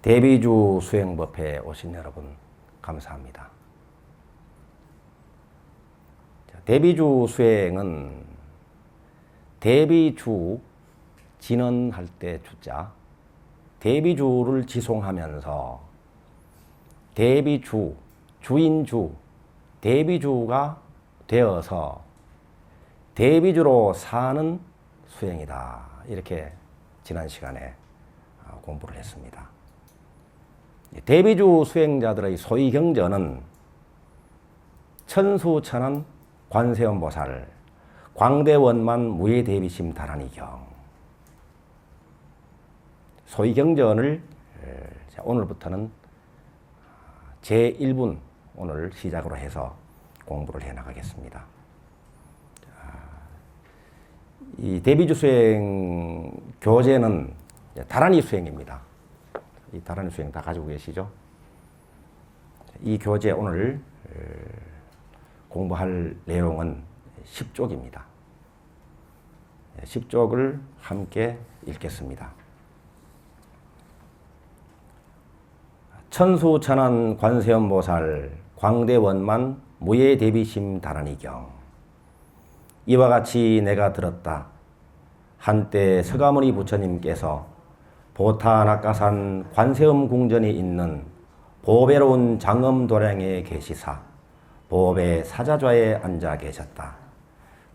대비주 수행법회에 오신 여러분 감사합니다. 대비주 수행은 대비주, 진언할 때 주자, 대비주를 지송하면서 대비주, 주인주, 대비주가 되어서 대비주로 사는 수행이다. 이렇게 지난 시간에 공부를 했습니다. 대비주 수행자들의 소위 경전은 천수천안 관세음보살 광대원만 무예대비심 다란이경, 소위 경전을 오늘부터는 제1분 오늘 시작으로 해서 공부를 해 나가겠습니다. 이 대비주 수행 교재는 다란이 수행입니다. 이 다란이 수행 다 가지고 계시죠? 이 교재 오늘 공부할 내용은 10쪽입니다. 10쪽을 함께 읽겠습니다. 천수천안 관세음보살 광대원만 무예대비심 다란이경. 이와 같이 내가 들었다. 한때 서가모니 부처님께서 보타낙가산 관세음 궁전에 있는 보배로운 장엄도량에 계시사 보배 사자좌에 앉아 계셨다.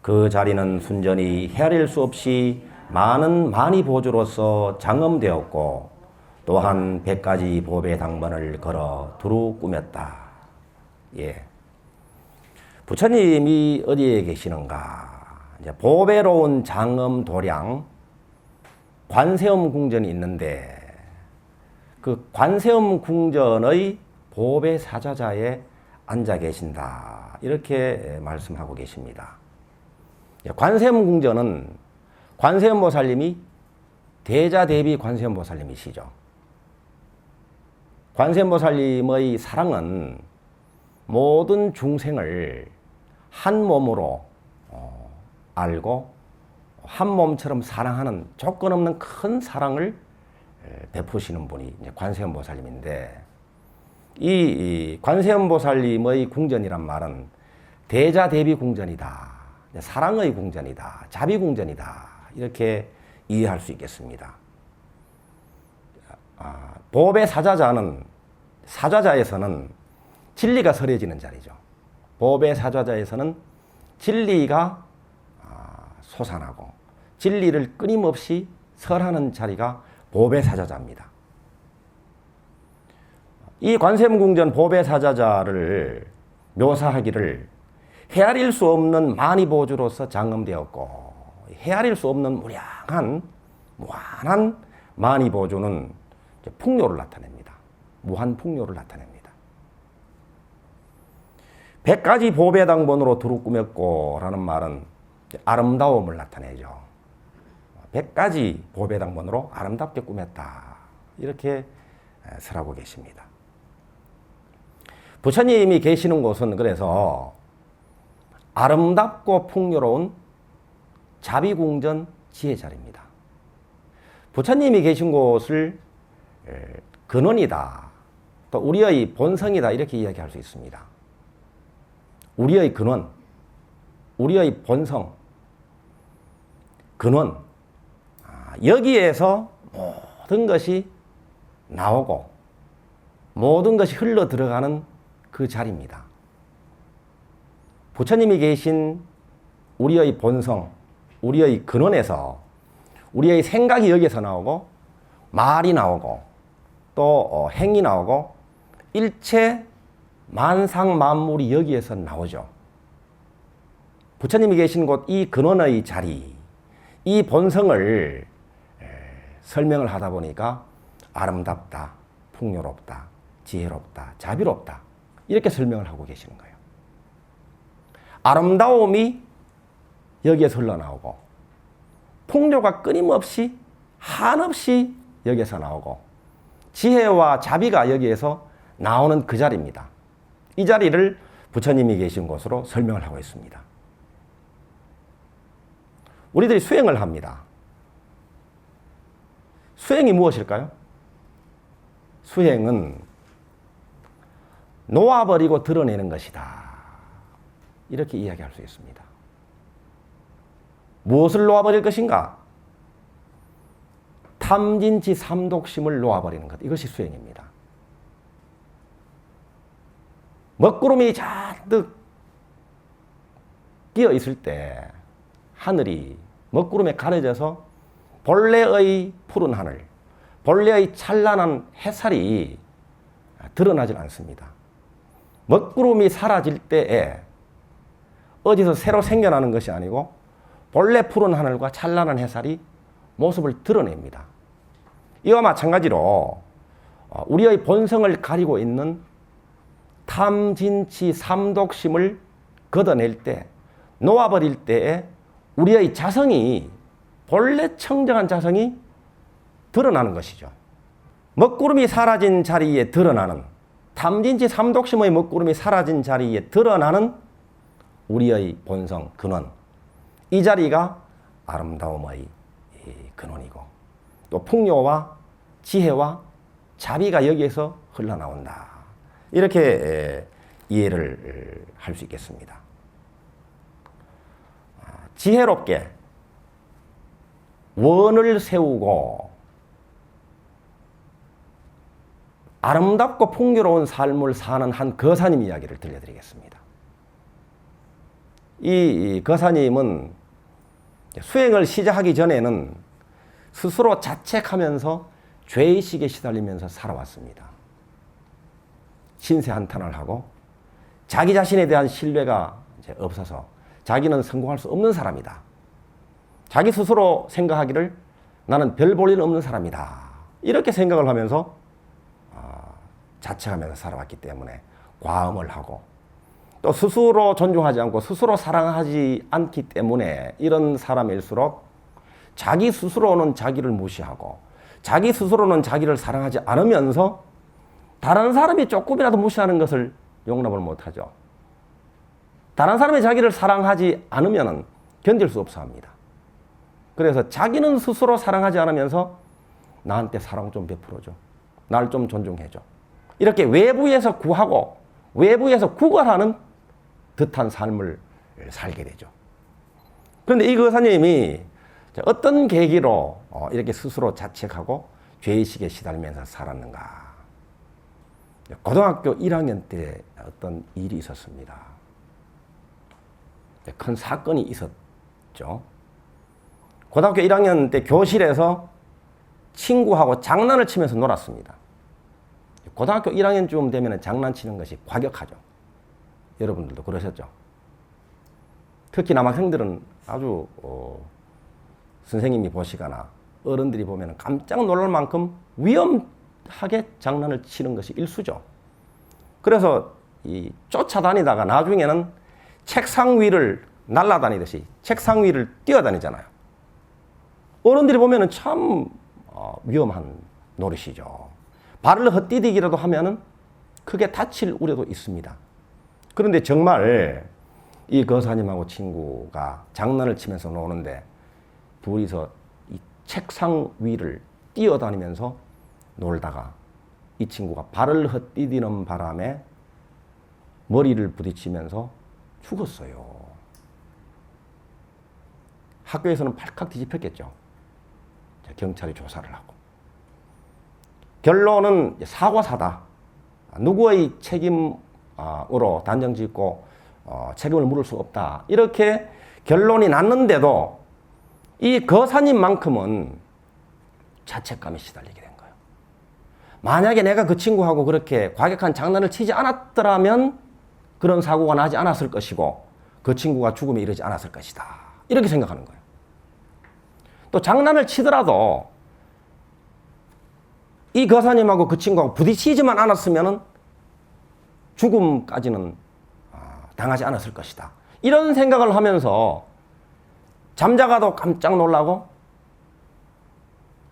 그 자리는 순전히 헤아릴 수 없이 많은 만이보주로서 장엄되었고 또한 100가지 보배 당번을 걸어 두루 꾸몄다. 예. 부처님이 어디에 계시는가? 이제 보배로운 장엄 도량 관세음 궁전이 있는데 그 관세음 궁전의 보배 사자자에 앉아 계신다. 이렇게 말씀하고 계십니다. 관세음 궁전은 관세음 보살님이 대자대비 관세음 보살님이시죠. 관세음 보살님의 사랑은 모든 중생을 한 몸으로 알고 한 몸처럼 사랑하는 조건 없는 큰 사랑을 베푸시는 분이 관세음 보살님인데, 이 관세음 보살님의 궁전이란 말은 대자대비 궁전이다, 사랑의 궁전이다, 자비 궁전이다, 이렇게 이해할 수 있겠습니다. 보배 사자자는 사자자에서는 진리가 설해지는 자리죠. 보배 사자자에서는 진리가 솟아나고 진리를 끊임없이 설하는 자리가 보배 사자자입니다. 이 관세음궁전 보배 사자자를 묘사하기를 헤아릴 수 없는 만이보주로서 장엄되었고, 헤아릴 수 없는 무량한 무한한 만이보주는 풍요를 나타냅니다. 무한 풍요를 나타냅니다. 100가지 보배당번으로 두루 꾸몄고 라는 말은 아름다움을 나타내죠. 100가지 보배당번으로 아름답게 꾸몄다. 이렇게 설하고 계십니다. 부처님이 계시는 곳은 그래서 아름답고 풍요로운 자비궁전 지혜자리입니다. 부처님이 계신 곳을 근원이다, 또 우리의 본성이다, 이렇게 이야기할 수 있습니다. 우리의 근원, 우리의 본성, 근원, 여기에서 모든 것이 나오고 모든 것이 흘러 들어가는 그 자리입니다. 부처님이 계신 우리의 본성, 우리의 근원에서 우리의 생각이 여기에서 나오고 말이 나오고 또 행이 나오고 일체 만상 만물이 여기에서 나오죠. 부처님이 계신 곳 이 근원의 자리, 이 본성을 설명을 하다 보니까 아름답다, 풍요롭다, 지혜롭다, 자비롭다, 이렇게 설명을 하고 계시는 거예요. 아름다움이 여기에서 흘러나오고 풍요가 끊임없이 한없이 여기에서 나오고 지혜와 자비가 여기에서 나오는 그 자리입니다. 이 자리를 부처님이 계신 곳으로 설명을 하고 있습니다. 우리들이 수행을 합니다. 수행이 무엇일까요? 수행은 놓아버리고 드러내는 것이다. 이렇게 이야기할 수 있습니다. 무엇을 놓아버릴 것인가? 탐진치 삼독심을 놓아버리는 것. 이것이 수행입니다. 먹구름이 잔뜩 끼어 있을 때 하늘이 먹구름에 가려져서 본래의 푸른 하늘, 본래의 찬란한 햇살이 드러나질 않습니다. 먹구름이 사라질 때에 어디서 새로 생겨나는 것이 아니고 본래 푸른 하늘과 찬란한 햇살이 모습을 드러냅니다. 이와 마찬가지로 우리의 본성을 가리고 있는 탐진치 삼독심을 걷어낼 때, 놓아버릴 때에 우리의 자성이, 본래 청정한 자성이 드러나는 것이죠. 먹구름이 사라진 자리에 드러나는, 탐진치 삼독심의 먹구름이 사라진 자리에 드러나는 우리의 본성, 근원. 이 자리가 아름다움의 근원이고, 또 풍요와 지혜와 자비가 여기에서 흘러나온다. 이렇게 이해를 할 수 있겠습니다. 지혜롭게 원을 세우고 아름답고 풍요로운 삶을 사는 한 거사님 이야기를 들려드리겠습니다. 이 거사님은 수행을 시작하기 전에는 스스로 자책하면서 죄의식에 시달리면서 살아왔습니다. 신세한탄을 하고 자기 자신에 대한 신뢰가 이제 없어서 자기는 성공할 수 없는 사람이다. 자기 스스로 생각하기를 나는 별 볼 일 없는 사람이다. 이렇게 생각을 하면서 자책하면서 살아왔기 때문에 과음을 하고, 또 스스로 존중하지 않고 스스로 사랑하지 않기 때문에 이런 사람일수록 자기 스스로는 자기를 무시하고 자기 스스로는 자기를 사랑하지 않으면서 다른 사람이 조금이라도 무시하는 것을 용납을 못하죠. 다른 사람이 자기를 사랑하지 않으면 견딜 수 없어 합니다. 그래서 자기는 스스로 사랑하지 않으면서 나한테 사랑 좀 베풀어줘. 날 좀 존중해줘. 이렇게 외부에서 구하고 외부에서 구걸하는 듯한 삶을 살게 되죠. 그런데 이 거사님이 어떤 계기로 이렇게 스스로 자책하고 죄의식에 시달리면서 살았는가? 고등학교 1학년 때 어떤 일이 있었습니다. 큰 사건이 있었죠. 고등학교 1학년 때 교실에서 친구하고 장난을 치면서 놀았습니다. 고등학교 1학년쯤 되면 장난치는 것이 과격하죠. 여러분들도 그러셨죠. 특히 남학생들은 아주 선생님이 보시거나 어른들이 보면 깜짝 놀랄 만큼 위험하게 장난을 치는 것이 일수죠. 그래서 쫓아다니다가 나중에는 책상 위를 날아다니듯이 책상 위를 뛰어다니잖아요. 어른들이 보면 참 위험한 노릇이죠. 발을 헛디디기라도 하면 크게 다칠 우려도 있습니다. 그런데 정말 이 거사님하고 친구가 장난을 치면서 노는데 둘이서 이 책상 위를 뛰어다니면서 놀다가 이 친구가 발을 헛디디는 바람에 머리를 부딪히면서 죽었어요. 학교에서는 발칵 뒤집혔겠죠. 경찰이 조사를 하고. 결론은 사고사다. 누구의 책임으로 단정짓고 책임을 물을 수 없다. 이렇게 결론이 났는데도 이 거사님만큼은 자책감에 시달리게 된 거예요. 만약에 내가 그 친구하고 그렇게 과격한 장난을 치지 않았더라면 그런 사고가 나지 않았을 것이고 그 친구가 죽음에 이르지 않았을 것이다. 이렇게 생각하는 거예요. 또 장난을 치더라도 이 거사님하고 그 친구하고 부딪히지만 않았으면 죽음까지는 당하지 않았을 것이다. 이런 생각을 하면서 잠자가도 깜짝 놀라고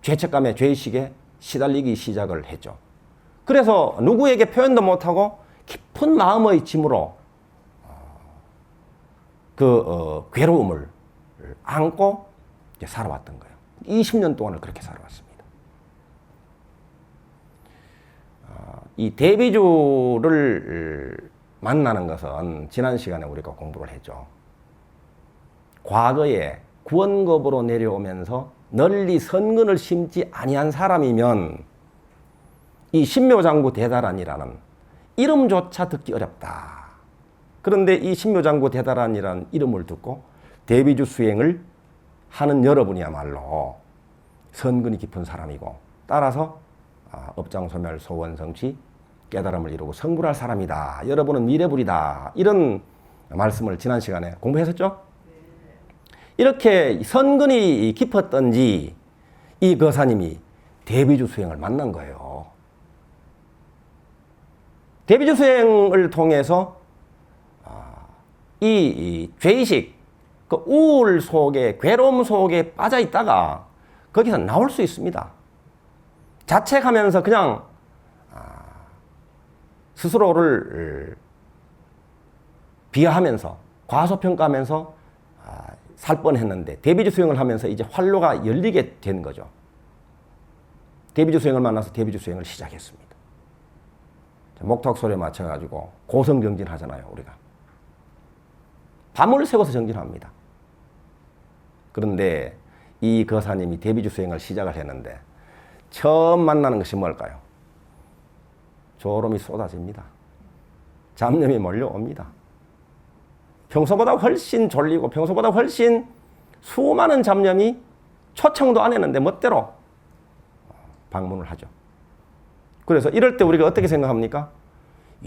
죄책감에 죄의식에 시달리기 시작을 했죠. 그래서 누구에게 표현도 못하고 깊은 마음의 짐으로 괴로움을 안고 살아왔던 거예요. 20년 동안을 그렇게 살아왔습니다. 이 대비주를 만나는 것은 지난 시간에 우리가 공부를 했죠. 과거에 구원급으로 내려오면서 널리 선근을 심지 아니한 사람이면 이 신묘장구 대다란이라는 이름조차 듣기 어렵다. 그런데 이 신묘장구 대다란이라는 이름을 듣고 대비주 수행을 하는 여러분이야말로 선근이 깊은 사람이고, 따라서 업장소멸 소원성취 깨달음을 이루고 성불할 사람이다. 여러분은 미래불이다. 이런 말씀을 지난 시간에 공부했었죠? 이렇게 선근이 깊었던지 이 거사님이 대비주 수행을 만난 거예요. 대비주 수행을 통해서 이 죄의식, 그 우울 속에, 괴로움 속에 빠져 있다가 거기서 나올 수 있습니다. 자책하면서 그냥 스스로를 비하하면서 과소평가하면서 살 뻔했는데 대비주 수행을 하면서 이제 활로가 열리게 된 거죠. 대비주 수행을 만나서 대비주 수행을 시작했습니다. 목탁소리에 맞춰가지고 고성정진 하잖아요, 우리가. 밤을 새워서 정진합니다. 그런데 이 거사님이 대비주 수행을 시작을 했는데 처음 만나는 것이 뭘까요? 졸음이 쏟아집니다. 잡념이 몰려옵니다. 평소보다 훨씬 졸리고 평소보다 훨씬 수많은 잡념이 초청도 안 했는데 멋대로 방문을 하죠. 그래서 이럴 때 우리가 어떻게 생각합니까?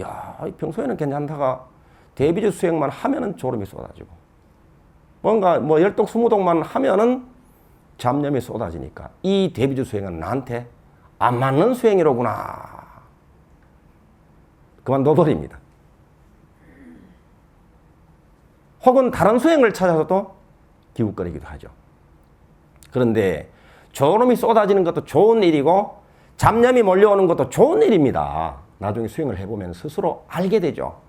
야, 평소에는 괜찮다가 대비주 수행만 하면은 졸음이 쏟아지고, 뭔가 뭐 열독수무독만 하면은 잡념이 쏟아지니까 이 대비주 수행은 나한테 안 맞는 수행이로구나. 그만둬버립니다. 혹은 다른 수행을 찾아서도 기웃거리기도 하죠. 그런데 졸음이 쏟아지는 것도 좋은 일이고 잡념이 몰려오는 것도 좋은 일입니다. 나중에 수행을 해보면 스스로 알게 되죠.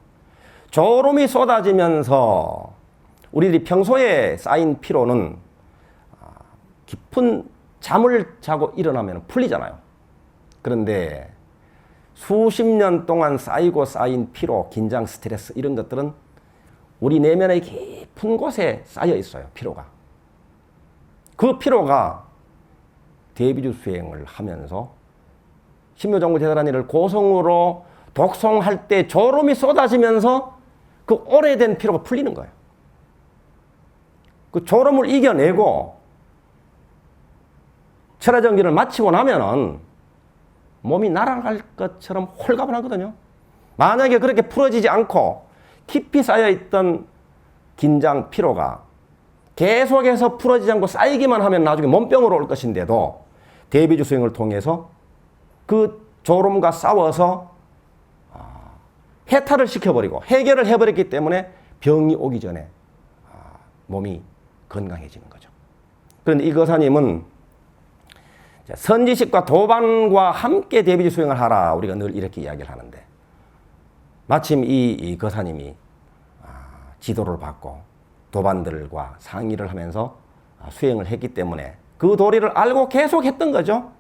졸음이 쏟아지면서 우리들이 평소에 쌓인 피로는 깊은 잠을 자고 일어나면 풀리잖아요. 그런데 수십 년 동안 쌓이고 쌓인 피로, 긴장, 스트레스 이런 것들은 우리 내면의 깊은 곳에 쌓여 있어요. 피로가. 그 피로가 대비주 수행을 하면서 신묘장구 대다란이를 고성으로 독송할 때 졸음이 쏟아지면서 그 오래된 피로가 풀리는 거예요. 그 졸음을 이겨내고 철야정진을 마치고 나면은 몸이 날아갈 것처럼 홀가분하거든요. 만약에 그렇게 풀어지지 않고 깊이 쌓여있던 긴장, 피로가 계속해서 풀어지지 않고 쌓이기만 하면 나중에 몸병으로 올 것인데도 대비주 수행을 통해서 그 졸음과 싸워서 해탈을 시켜버리고 해결을 해버렸기 때문에 병이 오기 전에 몸이 건강해지는 거죠. 그런데 이 거사님은 선지식과 도반과 함께 대비주 수행을 하라. 우리가 늘 이렇게 이야기를 하는데 마침 이 거사님이 지도를 받고 도반들과 상의를 하면서 수행을 했기 때문에 그 도리를 알고 계속 했던 거죠.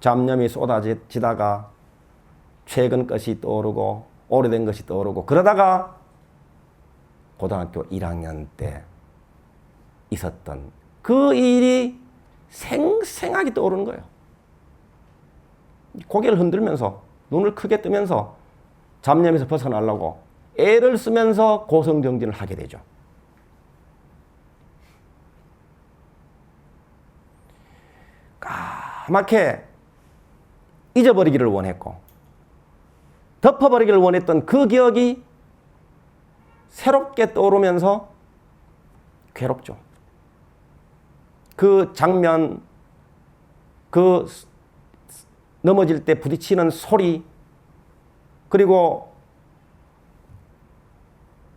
잡념이 쏟아지다가 최근 것이 떠오르고 오래된 것이 떠오르고 그러다가 고등학교 1학년 때 있었던 그 일이 생생하게 떠오르는 거예요. 고개를 흔들면서 눈을 크게 뜨면서 잡념에서 벗어나려고 애를 쓰면서 고성정진을 하게 되죠. 까맣게 잊어버리기를 원했고 덮어버리기를 원했던 그 기억이 새롭게 떠오르면서 괴롭죠. 그 장면, 그 넘어질 때 부딪히는 소리, 그리고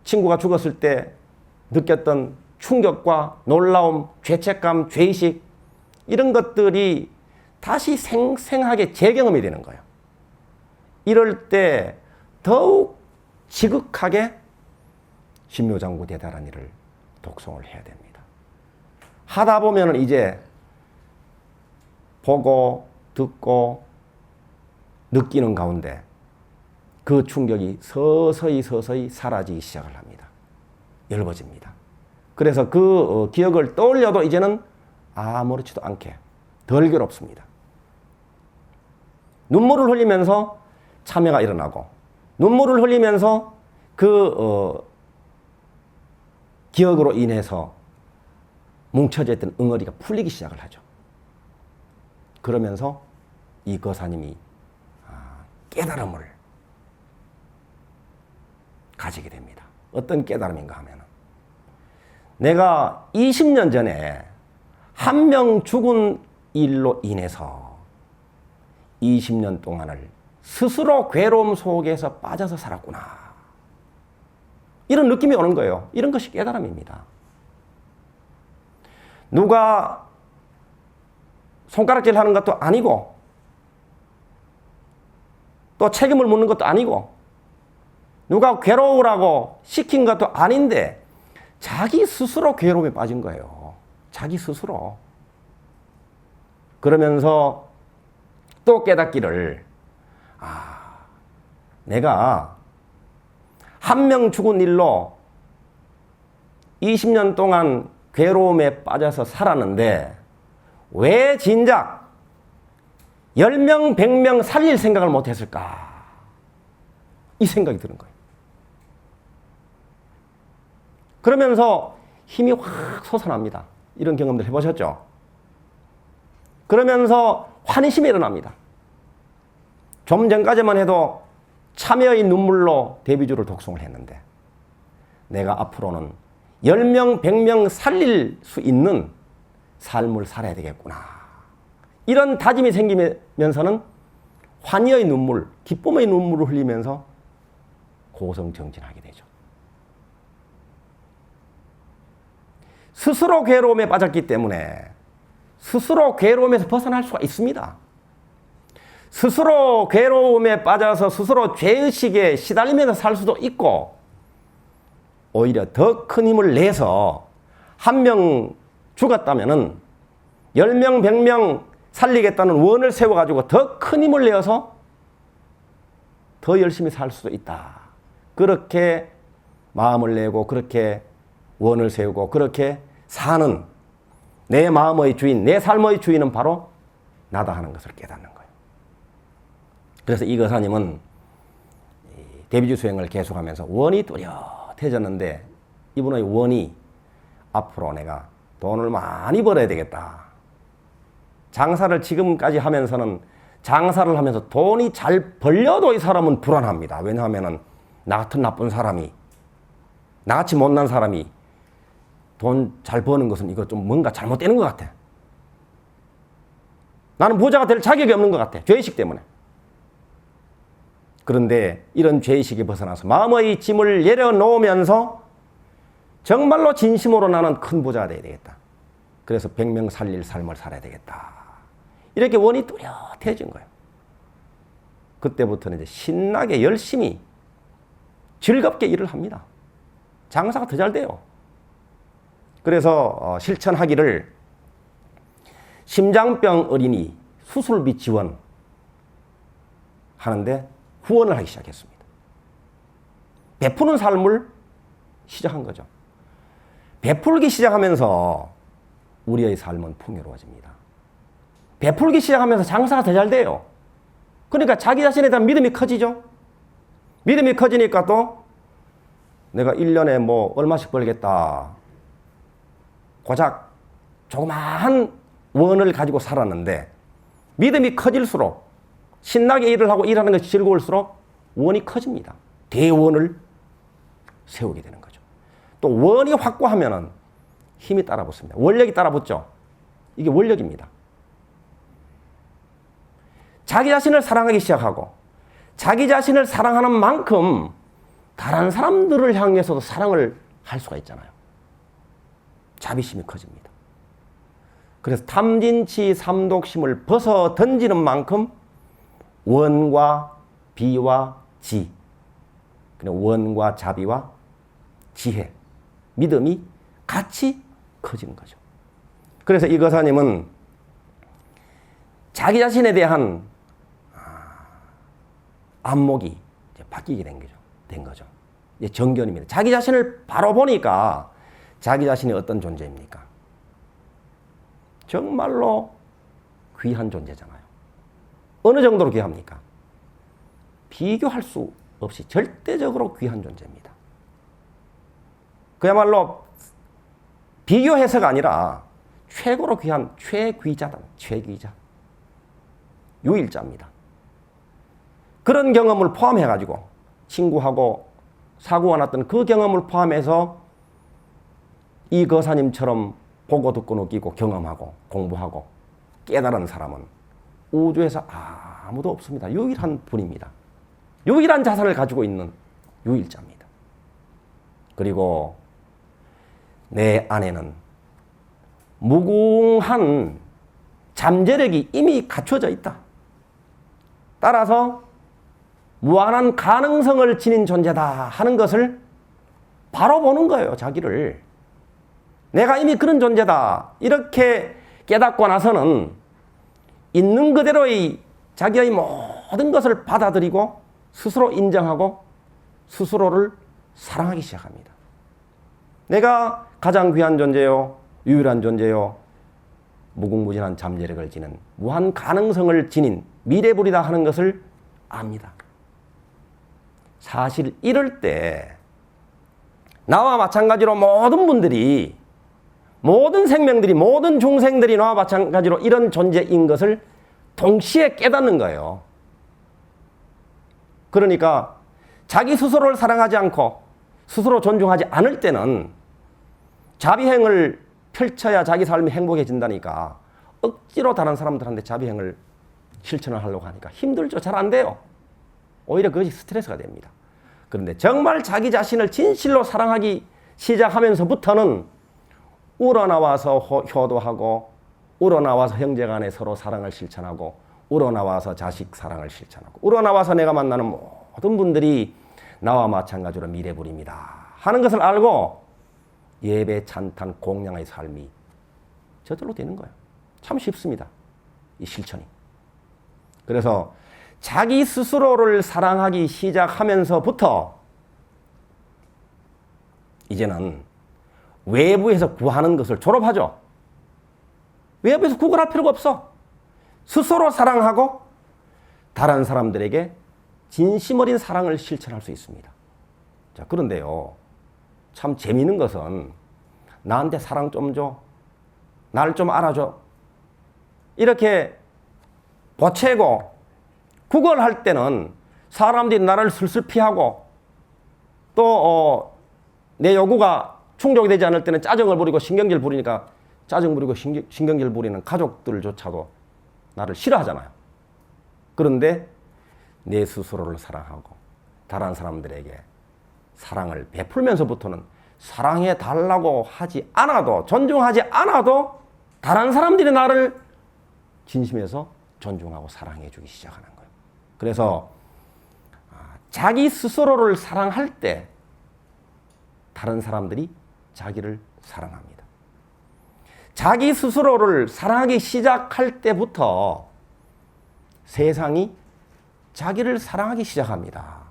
친구가 죽었을 때 느꼈던 충격과 놀라움, 죄책감, 죄의식 이런 것들이 다시 생생하게 재경험이 되는 거예요. 이럴 때 더욱 지극하게 신묘장구 대다란이를 독송을 해야 됩니다. 하다 보면 이제 보고 듣고 느끼는 가운데 그 충격이 서서히 사라지기 시작을 합니다. 엷어집니다. 그래서 그 기억을 떠올려도 이제는 아무렇지도 않게 덜 괴롭습니다. 눈물을 흘리면서 참회가 일어나고 눈물을 흘리면서 그 기억으로 인해서 뭉쳐져 있던 응어리가 풀리기 시작을 하죠. 그러면서 이 거사님이 깨달음을 가지게 됩니다. 어떤 깨달음인가 하면 내가 20년 전에 한 명 죽은 일로 인해서 20년 동안을 스스로 괴로움 속에서 빠져서 살았구나. 이런 느낌이 오는 거예요. 이런 것이 깨달음입니다. 누가 손가락질 하는 것도 아니고 또 책임을 묻는 것도 아니고 누가 괴로우라고 시킨 것도 아닌데 자기 스스로 괴로움에 빠진 거예요. 자기 스스로. 그러면서 또 깨닫기를 내가 한 명 죽은 일로 20년 동안 괴로움에 빠져서 살았는데 왜 진작 10명, 100명 살릴 생각을 못했을까? 이 생각이 드는 거예요. 그러면서 힘이 확 솟아납니다. 이런 경험들 해보셨죠? 그러면서 환희심이 일어납니다. 좀 전까지만 해도 참여의 눈물로 데뷔주를 독송을 했는데 내가 앞으로는 10명, 100명 살릴 수 있는 삶을 살아야 되겠구나. 이런 다짐이 생기면서는 환희의 눈물, 기쁨의 눈물을 흘리면서 고성정진하게 되죠. 스스로 괴로움에 빠졌기 때문에 스스로 괴로움에서 벗어날 수가 있습니다. 스스로 괴로움에 빠져서 스스로 죄의식에 시달리면서 살 수도 있고 오히려 더 큰 힘을 내서 한 명 죽었다면은 10명, 100명 살리겠다는 원을 세워가지고 더 큰 힘을 내어서 더 열심히 살 수도 있다. 그렇게 마음을 내고 그렇게 원을 세우고 그렇게 사는 내 마음의 주인, 내 삶의 주인은 바로 나다 하는 것을 깨닫는 거예요. 그래서 이 거사님은 데뷔주 수행을 계속하면서 원이 뚜렷해졌는데 이분의 원이 앞으로 내가 돈을 많이 벌어야 되겠다. 장사를 지금까지 하면서는 장사를 하면서 돈이 잘 벌려도 이 사람은 불안합니다. 왜냐하면 나 같은 나쁜 사람이 나같이 못난 사람이 돈 잘 버는 것은 이거 좀 뭔가 잘못되는 것 같아. 나는 부자가 될 자격이 없는 것 같아. 죄의식 때문에. 그런데 이런 죄의식에 벗어나서 마음의 짐을 내려놓으면서 정말로 진심으로 나는 큰 부자가 되어야 되겠다. 그래서 100명 살릴 삶을 살아야 되겠다. 이렇게 원이 뚜렷해진 거예요. 그때부터는 이제 신나게 열심히 즐겁게 일을 합니다. 장사가 더 잘 돼요. 그래서 실천하기를 심장병 어린이 수술비 지원 하는데 후원을 하기 시작했습니다. 베푸는 삶을 시작한 거죠. 베풀기 시작하면서 우리의 삶은 풍요로워집니다. 베풀기 시작하면서 장사가 더 잘 돼요. 그러니까 자기 자신에 대한 믿음이 커지죠. 믿음이 커지니까 또 내가 1년에 뭐 얼마씩 벌겠다. 고작 조그마한 원을 가지고 살았는데 믿음이 커질수록 신나게 일을 하고 일하는 것이 즐거울수록 원이 커집니다. 대원을 세우게 되는 거죠. 또 원이 확고하면은 힘이 따라붙습니다. 원력이 따라붙죠. 이게 원력입니다. 자기 자신을 사랑하기 시작하고 자기 자신을 사랑하는 만큼 다른 사람들을 향해서도 사랑을 할 수가 있잖아요. 자비심이 커집니다. 그래서 탐진치 삼독심을 벗어 던지는 만큼 원과 비와 지, 원과 자비와 지혜, 믿음이 같이 커지는 거죠. 그래서 이 거사님은 자기 자신에 대한 안목이 이제 바뀌게 된 거죠. 이제 정견입니다. 자기 자신을 바로 보니까 자기 자신이 어떤 존재입니까? 정말로 귀한 존재잖아요. 어느 정도로 귀합니까? 비교할 수 없이 절대적으로 귀한 존재입니다. 그야말로 비교해서가 아니라 최고로 귀한 최귀자다. 최귀자. 유일자입니다. 그런 경험을 포함해가지고 친구하고 사고가 났던 그 경험을 포함해서 이 거사님처럼 보고 듣고 느끼고 경험하고 공부하고 깨달은 사람은 우주에서 아무도 없습니다. 유일한 분입니다. 유일한 자산을 가지고 있는 유일자입니다. 그리고 내 안에는 무궁한 잠재력이 이미 갖춰져 있다. 따라서 무한한 가능성을 지닌 존재다 하는 것을 바로 보는 거예요. 자기를. 내가 이미 그런 존재다. 이렇게 깨닫고 나서는 있는 그대로의 자기의 모든 것을 받아들이고 스스로 인정하고 스스로를 사랑하기 시작합니다. 내가 가장 귀한 존재요. 유일한 존재요. 무궁무진한 잠재력을 지닌 무한 가능성을 지닌 미래불이다 하는 것을 압니다. 사실 이럴 때 나와 마찬가지로 모든 분들이 모든 생명들이 모든 중생들이 나와 마찬가지로 이런 존재인 것을 동시에 깨닫는 거예요. 그러니까 자기 스스로를 사랑하지 않고 스스로 존중하지 않을 때는 자비행을 펼쳐야 자기 삶이 행복해진다니까 억지로 다른 사람들한테 자비행을 실천을 하려고 하니까 힘들죠. 잘 안 돼요. 오히려 그것이 스트레스가 됩니다. 그런데 정말 자기 자신을 진실로 사랑하기 시작하면서부터는 우러나와서 효도하고 우러나와서 형제간에 서로 사랑을 실천하고 우러나와서 자식 사랑을 실천하고 우러나와서 내가 만나는 모든 분들이 나와 마찬가지로 미래불입니다 하는 것을 알고 예배, 찬탄, 공양의 삶이 저절로 되는 거예요. 참 쉽습니다. 이 실천이. 그래서 자기 스스로를 사랑하기 시작하면서부터 이제는 외부에서 구하는 것을 졸업하죠. 외부에서 구걸할 필요가 없어. 스스로 사랑하고 다른 사람들에게 진심 어린 사랑을 실천할 수 있습니다. 자, 그런데요. 참 재미있는 것은 나한테 사랑 좀 줘. 날 좀 알아줘. 이렇게 보채고 구걸할 때는 사람들이 나를 슬슬 피하고 또 내 요구가 충족이 되지 않을 때는 짜증을 부리고 신경질 부리니까 짜증 부리고 신경질 부리는 가족들조차도 나를 싫어하잖아요. 그런데 내 스스로를 사랑하고 다른 사람들에게 사랑을 베풀면서부터는 사랑해 달라고 하지 않아도 존중하지 않아도 다른 사람들이 나를 진심에서 존중하고 사랑해 주기 시작하는 거예요. 그래서 자기 스스로를 사랑할 때 다른 사람들이 자기를 사랑합니다. 자기 스스로를 사랑하기 시작할 때부터 세상이 자기를 사랑하기 시작합니다.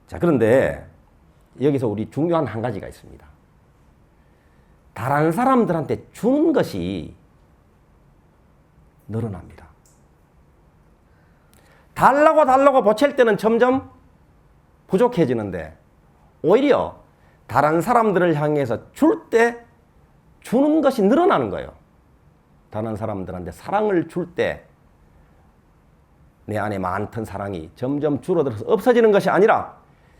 자, 그런데 여기서 우리 중요한 한 가지가 있습니다. 다른 사람들한테 주는 것이 늘어납니다. 달라고 보챌 때는 점점 부족해지는데 오히려 다른 사람들을 향해서 줄 때 주는 것이 늘어나는 거예요. 다른 사람들한테 사랑을 줄 때 내 안에 많던 사랑이 점점 줄어들어서 없어지는 것이 아니라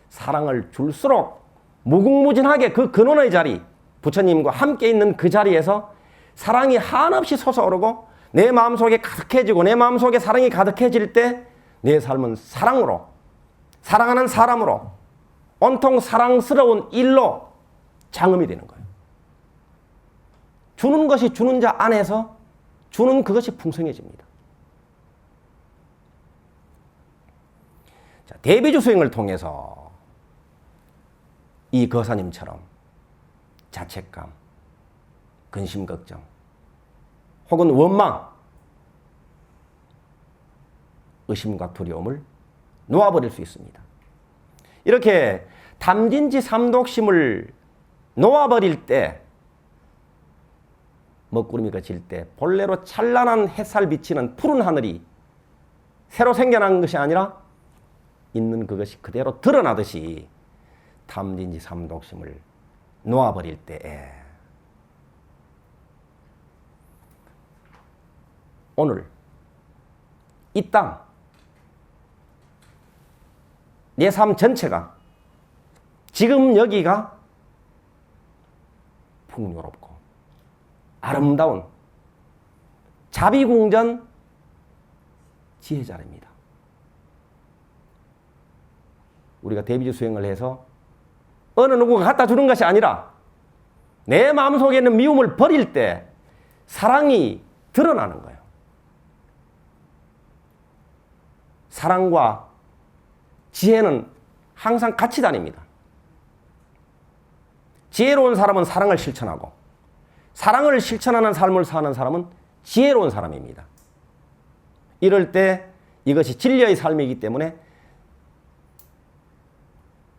사랑을 줄수록 무궁무진하게 그 근원의 자리, 부처님과 함께 있는 그 자리에서 사랑이 한없이 솟아오르고 내 마음속에 가득해지고 내 마음속에 사랑이 가득해질 때 내 삶은 사랑으로, 사랑하는 사람으로 온통 사랑스러운 일로 장음이 되는 거예요. 주는 것이 주는 자 안에서 주는 그것이 풍성해집니다. 자, 대비주 수행을 통해서 이 거사님처럼 자책감, 근심, 걱정, 혹은 원망, 의심과 두려움을 놓아버릴 수 있습니다. 이렇게 탐진치 삼독심을 놓아버릴 때, 먹구름이가 질 때 본래로 찬란한 햇살 비치는 푸른 하늘이 새로 생겨난 것이 아니라 있는 그것이 그대로 드러나듯이 탐진치 삼독심을 놓아버릴 때에 오늘 이 땅, 내 삶 전체가 지금 여기가 풍요롭고 아름다운 자비궁전 지혜 자리입니다. 우리가 대비주 수행을 해서 어느 누구가 갖다 주는 것이 아니라 내 마음속에 있는 미움을 버릴 때 사랑이 드러나는 거예요. 사랑과 지혜는 항상 같이 다닙니다. 지혜로운 사람은 사랑을 실천하고 사랑을 실천하는 삶을 사는 사람은 지혜로운 사람입니다. 이럴 때 이것이 진리의 삶이기 때문에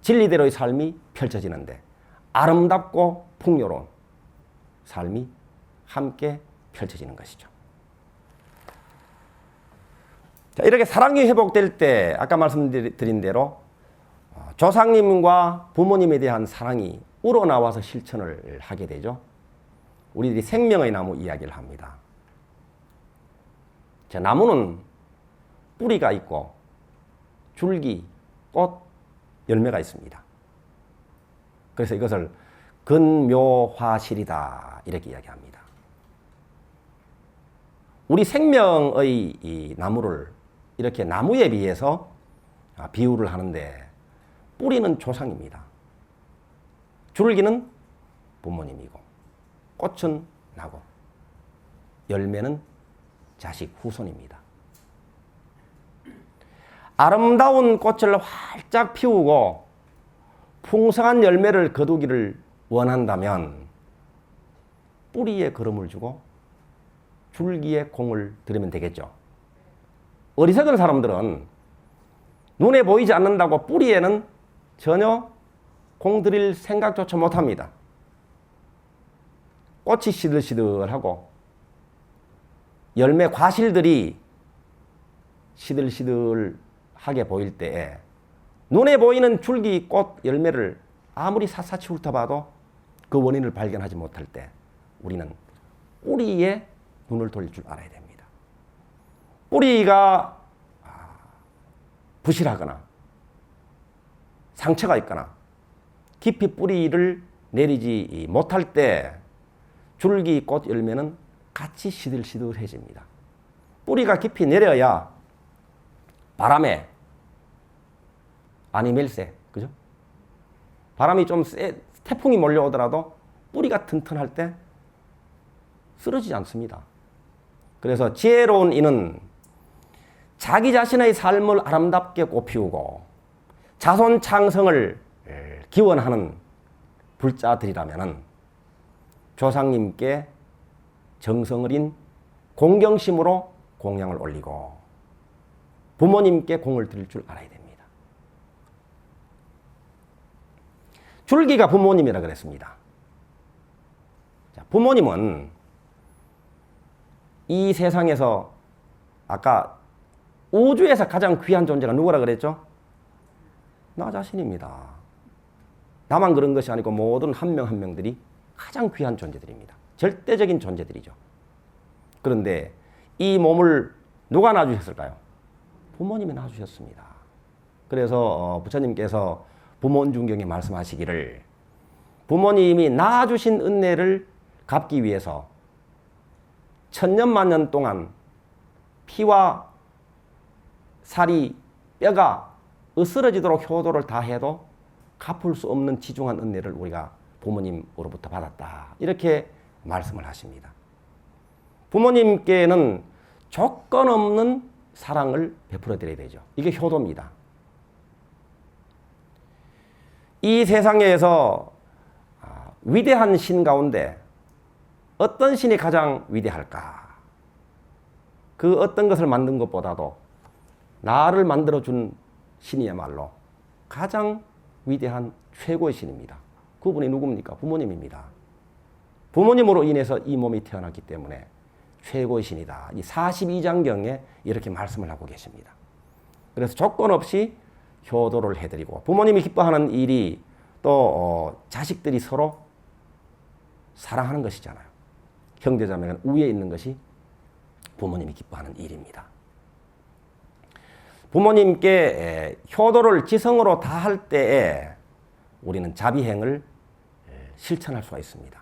진리대로의 삶이 펼쳐지는데 아름답고 풍요로운 삶이 함께 펼쳐지는 것이죠. 자, 이렇게 사랑이 회복될 때 아까 말씀드린 대로 조상님과 부모님에 대한 사랑이 우러나와서 실천을 하게 되죠. 우리들이 생명의 나무 이야기를 합니다. 자, 나무는 뿌리가 있고 줄기, 꽃, 열매가 있습니다. 그래서 이것을 근묘화실이다 이렇게 이야기합니다. 우리 생명의 이 나무를 이렇게 나무에 비해서 비유를 하는데 뿌리는 조상입니다. 줄기는 부모님이고 꽃은 나고 열매는 자식 후손입니다. 아름다운 꽃을 활짝 피우고 풍성한 열매를 거두기를 원한다면 뿌리에 거름을 주고 줄기에 공을 들이면 되겠죠. 어리석은 사람들은 눈에 보이지 않는다고 뿌리에는 전혀 공 들일 생각조차 못합니다. 꽃이 시들시들하고 열매 과실들이 시들시들하게 보일 때에 눈에 보이는 줄기, 꽃, 열매를 아무리 샅샅이 훑어봐도 그 원인을 발견하지 못할 때 우리는 뿌리에 눈을 돌릴 줄 알아야 됩니다. 뿌리가 부실하거나 상처가 있거나 깊이 뿌리를 내리지 못할 때 줄기, 꽃, 열매는 같이 시들시들해집니다. 뿌리가 깊이 내려야 바람에 아니멜세, 그죠? 바람이 좀 태풍이 몰려오더라도 뿌리가 튼튼할 때 쓰러지지 않습니다. 그래서 지혜로운 이는 자기 자신의 삶을 아름답게 꽃피우고 자손 창성을 기원하는 불자들이라면 조상님께 정성 어린 공경심으로 공양을 올리고 부모님께 공을 드릴 줄 알아야 됩니다. 줄기가 부모님이라 그랬습니다. 자, 부모님은 이 세상에서 아까 우주에서 가장 귀한 존재가 누구라 그랬죠? 나 자신입니다. 나만 그런 것이 아니고 모든 한 명 한 명들이 가장 귀한 존재들입니다. 절대적인 존재들이죠. 그런데 이 몸을 누가 낳아주셨을까요? 부모님이 낳아주셨습니다. 그래서 부처님께서 부모운중경에 말씀하시기를 부모님이 낳아주신 은혜를 갚기 위해서 천년만년 동안 피와 살이 뼈가 으스러지도록 효도를 다해도 갚을 수 없는 지중한 은혜를 우리가 부모님으로부터 받았다. 이렇게 말씀을 하십니다. 부모님께는 조건 없는 사랑을 베풀어 드려야 되죠. 이게 효도입니다. 이 세상에서 위대한 신 가운데 어떤 신이 가장 위대할까? 그 어떤 것을 만든 것보다도 나를 만들어준 신이야말로 가장 위대한 최고의 신입니다. 그분이 누굽니까? 부모님입니다. 부모님으로 인해서 이 몸이 태어났기 때문에 최고의 신이다. 이 42장경에 이렇게 말씀을 하고 계십니다. 그래서 조건 없이 효도를 해드리고 부모님이 기뻐하는 일이 또 자식들이 서로 사랑하는 것이잖아요. 형제자매가 우위에 있는 것이 부모님이 기뻐하는 일입니다. 부모님께 효도를 지성으로 다할 때에 우리는 자비행을 실천할 수가 있습니다.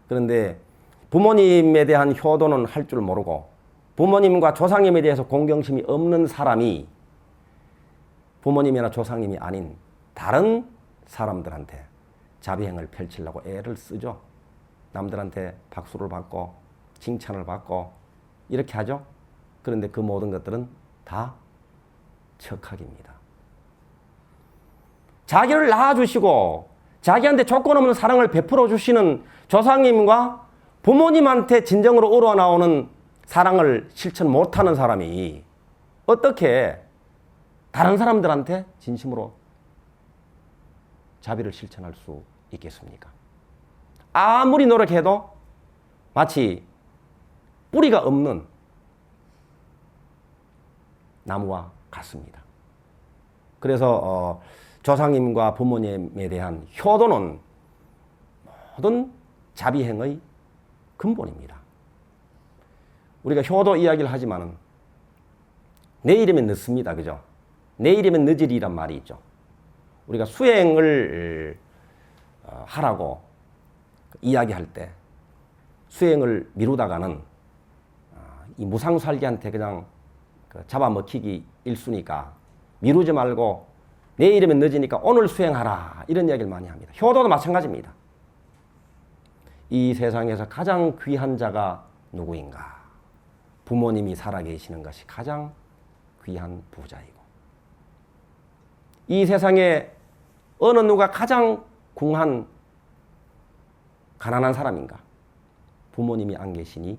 그런데 부모님에 대한 효도는 할 줄 모르고 부모님과 조상님에 대해서 공경심이 없는 사람이 부모님이나 조상님이 아닌 다른 사람들한테 자비행을 펼치려고 애를 쓰죠. 남들한테 박수를 받고 칭찬을 받고 이렇게 하죠. 그런데 그 모든 것들은 다 척학입니다. 자기를 낳아주시고 자기한테 조건 없는 사랑을 베풀어 주시는 조상님과 부모님한테 진정으로 우러나오는 사랑을 실천 못하는 사람이 어떻게 다른 사람들한테 진심으로 자비를 실천할 수 있겠습니까? 아무리 노력해도 마치 뿌리가 없는 나무와 같습니다. 그래서 조상님과 부모님에 대한 효도는 모든 자비행의 근본입니다. 우리가 효도 이야기를 하지만은 내일이면 늦습니다. 그죠? 내일이면 늦으리란 말이 있죠. 우리가 수행을 하라고 이야기할 때 수행을 미루다가는 이 무상살기한테 그냥 잡아먹히기 일쑤니까 미루지 말고 내일이면 늦으니까 오늘 수행하라 이런 이야기를 많이 합니다. 효도도 마찬가지입니다. 이 세상에서 가장 귀한 자가 누구인가? 부모님이 살아계시는 것이 가장 귀한 부자이고 이 세상에 어느 누가 가장 궁한 가난한 사람인가? 부모님이 안 계시니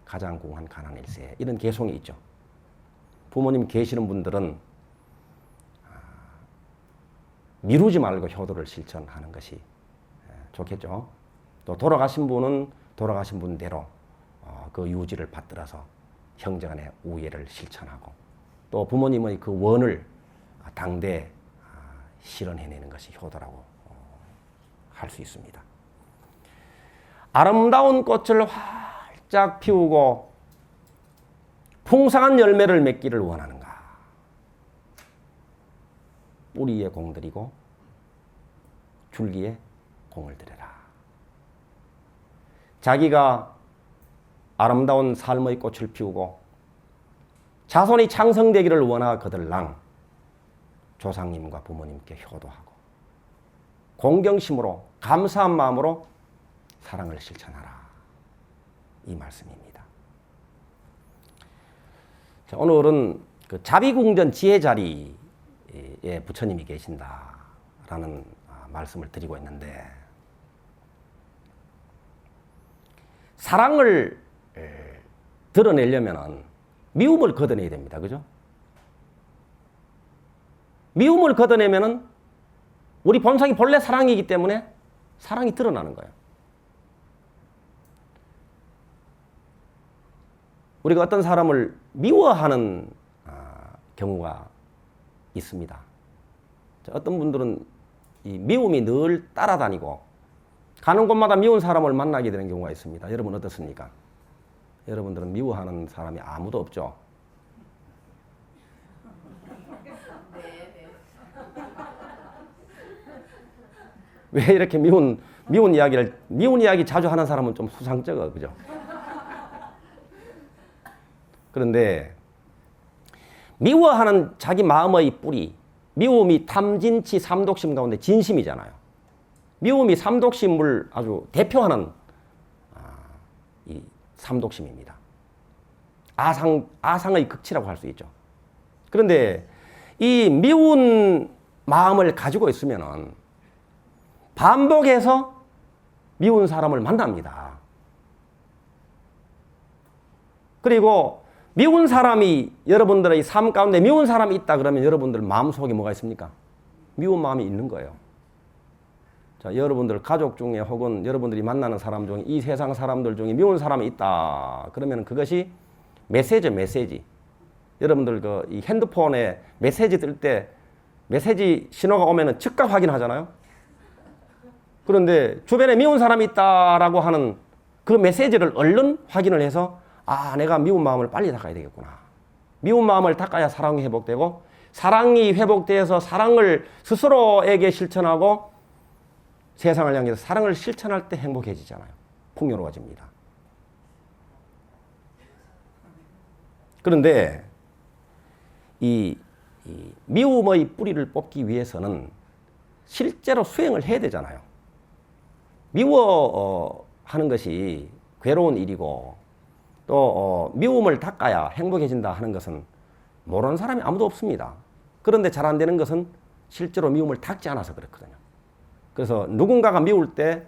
가장 궁한 가난일세. 이런 개송이 있죠. 부모님 계시는 분들은 미루지 말고 효도를 실천하는 것이 좋겠죠. 또 돌아가신 분은 돌아가신 분대로 그 유지를 받들어서 형제간의 우애를 실천하고 또 부모님의 그 원을 당대 실현해내는 것이 효도라고 할 수 있습니다. 아름다운 꽃을 활짝 피우고 풍성한 열매를 맺기를 원하는가? 뿌리에 공들이고 줄기에 공을 들여라. 자기가 아름다운 삶의 꽃을 피우고 자손이 창성되기를 원하거들랑 조상님과 부모님께 효도하고 공경심으로 감사한 마음으로 사랑을 실천하라. 이 말씀입니다. 자, 오늘은 그 자비궁전 지혜자리에 부처님이 계신다라는 말씀을 드리고 있는데 사랑을 드러내려면 미움을 걷어내야 됩니다. 그죠? 미움을 걷어내면은 우리 본성이 본래 사랑이기 때문에 사랑이 드러나는 거예요. 우리가 어떤 사람을 미워하는 경우가 있습니다. 어떤 분들은 이 미움이 늘 따라다니고 가는 곳마다 미운 사람을 만나게 되는 경우가 있습니다. 여러분 어떻습니까? 여러분들은 미워하는 사람이 아무도 없죠? 왜 이렇게 미운 이야기 자주 하는 사람은 좀 수상쩍어, 그죠? 그런데 미워하는 자기 마음의 뿌리, 미움이 탐진치 삼독심 가운데 진심이잖아요. 미움이 삼독심을 아주 대표하는 이 삼독심입니다. 아상의 극치라고 할 수 있죠. 그런데 이 미운 마음을 가지고 있으면은 반복해서 미운 사람을 만납니다. 그리고 미운 사람이 여러분들의 삶 가운데 미운 사람이 있다 그러면 여러분들 마음속에 뭐가 있습니까? 미운 마음이 있는 거예요. 자, 여러분들 가족 중에 혹은 여러분들이 만나는 사람 중에 이 세상 사람들 중에 미운 사람이 있다 그러면 그것이 메시지. 여러분들 이 핸드폰에 메시지 뜰 때 메시지 신호가 오면은 즉각 확인하잖아요. 그런데 주변에 미운 사람이 있다라고 하는 그 메시지를 얼른 확인을 해서 내가 미운 마음을 빨리 닦아야 되겠구나. 미운 마음을 닦아야 사랑이 회복되고 사랑이 회복돼서 사랑을 스스로에게 실천하고 세상을 향해서 사랑을 실천할 때 행복해지잖아요. 풍요로워집니다. 그런데 이 미움의 뿌리를 뽑기 위해서는 실제로 수행을 해야 되잖아요. 미워하는 것이 괴로운 일이고 또 미움을 닦아야 행복해진다 하는 것은 모르는 사람이 아무도 없습니다. 그런데 잘 안 되는 것은 실제로 미움을 닦지 않아서 그렇거든요. 그래서 누군가가 미울 때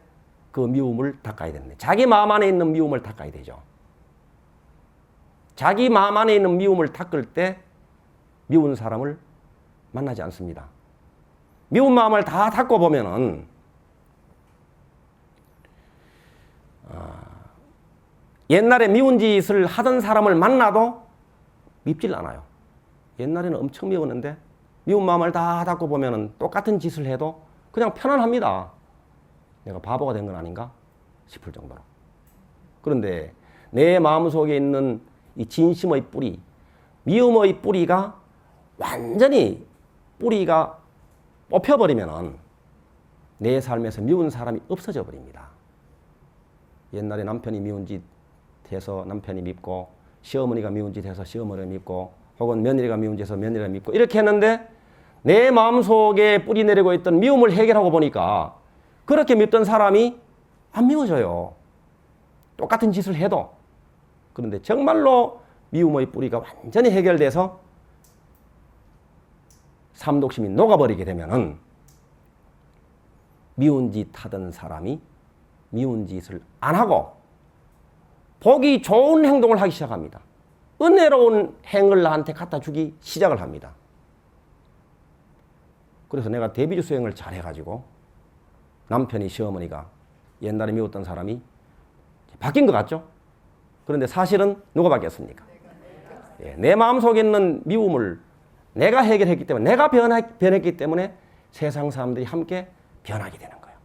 그 미움을 닦아야 되는데 자기 마음 안에 있는 미움을 닦아야 되죠. 자기 마음 안에 있는 미움을 닦을 때 미운 사람을 만나지 않습니다. 미운 마음을 다 닦고 보면은 옛날에 미운 짓을 하던 사람을 만나도 밉질 않아요. 옛날에는 엄청 미웠는데 미운 마음을 다 닦고 보면은 똑같은 짓을 해도 그냥 편안합니다. 내가 바보가 된 건 아닌가 싶을 정도로. 그런데 내 마음속에 있는 이 진심의 뿌리, 미움의 뿌리가 완전히 뿌리가 뽑혀버리면은 내 삶에서 미운 사람이 없어져 버립니다. 옛날에 남편이 미운 짓 해서 남편이 밉고 시어머니가 미운 짓 해서 시어머니가 밉고 혹은 며느리가 미운 짓 해서 며느리가 밉고 이렇게 했는데 내 마음속에 뿌리 내리고 있던 미움을 해결하고 보니까 그렇게 밉던 사람이 안 미워져요. 똑같은 짓을 해도. 그런데 정말로 미움의 뿌리가 완전히 해결돼서 삼독심이 녹아버리게 되면은 미운 짓 하던 사람이 미운 짓을 안 하고 보기 좋은 행동을 하기 시작합니다. 은혜로운 행을 나한테 갖다 주기 시작을 합니다. 그래서 내가 대비주 수행을 잘 해가지고 남편이 시어머니가 옛날에 미웠던 사람이 바뀐 것 같죠? 그런데 사실은 누가 바뀌었습니까? 내 마음속에 있는 미움을 내가 해결했기 때문에 내가 변했기 때문에 세상 사람들이 함께 변하게 되는 거예요.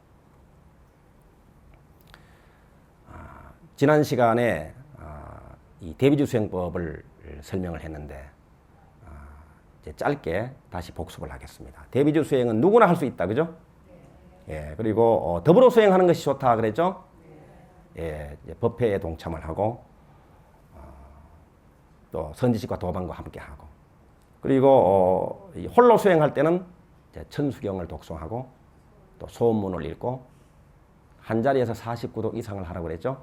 지난 시간에 이 대비주 수행법을 설명을 했는데 이제 짧게 다시 복습을 하겠습니다. 대비주 수행은 누구나 할 수 있다, 그죠? 그리고 더불어 수행하는 것이 좋다 그랬죠? 이제 법회에 동참을 하고 또 선지식과 도반과 함께 하고 그리고 홀로 수행할 때는 이제 천수경을 독송하고 또 소원문을 읽고 한 자리에서 49도 이상을 하라고 그랬죠?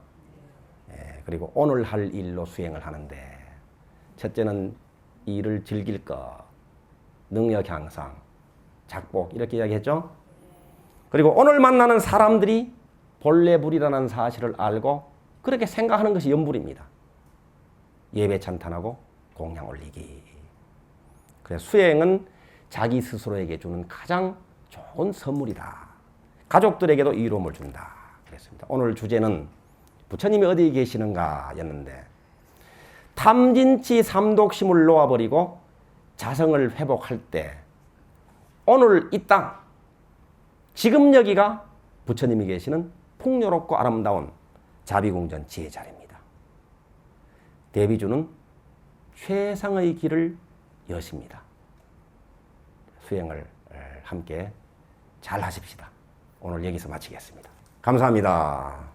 그리고 오늘 할 일로 수행을 하는데 첫째는 일을 즐길 것, 능력 향상, 작복 이렇게 이야기했죠? 그리고 오늘 만나는 사람들이 본래 불이라는 사실을 알고 그렇게 생각하는 것이 염불입니다. 예배 찬탄하고 공양 올리기. 그래서 수행은 자기 스스로에게 주는 가장 좋은 선물이다. 가족들에게도 위로움을 준다. 그랬습니다. 오늘 주제는 부처님이 어디 계시는가 였는데 탐진치 삼독심을 놓아버리고 자성을 회복할 때 오늘 이 땅, 지금 여기가 부처님이 계시는 풍요롭고 아름다운 자비궁전 지혜 자리입니다. 대비주는 최상의 길을 여십니다. 수행을 함께 잘 하십시다. 오늘 여기서 마치겠습니다. 감사합니다.